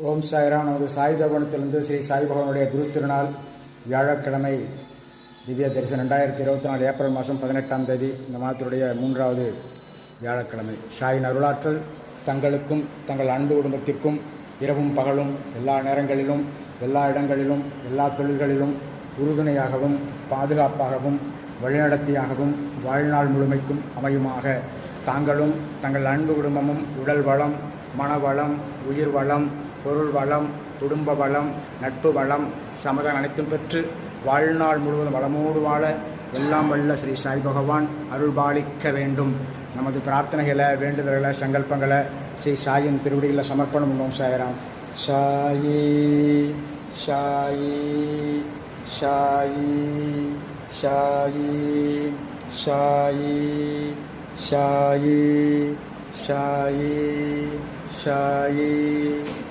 ஓம் சாய்ராம். நமது சாய் தபனத்திலிருந்து ஸ்ரீ சாய் பகவானுடைய குரு திருநாள் வியாழக்கிழமை திவ்ய தரிசனம் 2024 ஏப்ரல் மாதம் 18ஆம் தேதி இந்த மாதத்துடைய 3வது வியாழக்கிழமை. ஷாயின் அருளாற்றல் தங்களுக்கும் தங்கள் அன்பு குடும்பத்திற்கும் இரவும் பகலும் எல்லா நேரங்களிலும் எல்லா இடங்களிலும் எல்லா தொழில்களிலும் உறுதுணையாகவும் பாதுகாப்பாகவும் வழிநடத்தியாகவும் வாழ்நாள் முழுமைக்கும் அமையுமாக. தாங்களும் தங்கள் அன்பு குடும்பமும் உடல் வளம், மனவளம், உயிர் வளம், பொருள் வளம், குடும்ப வளம், நட்பு வளம், சமதம் அனைத்தும் பெற்று வாழ்நாள் முழுவதும் வளமோடு வாழ எல்லாம் வல்ல ஸ்ரீ சாய் பகவான் அருள்பாலிக்க வேண்டும். நமது பிரார்த்தனைகளை, வேண்டுதல்களை, சங்கல்பங்களை ஸ்ரீ சாயின் திருவடிகளில் சமர்ப்பணம் பண்ணுவோம். சாய்ராம். சாயி சாயி சாயி சாயி சாயி சாயி சாயி சாயி.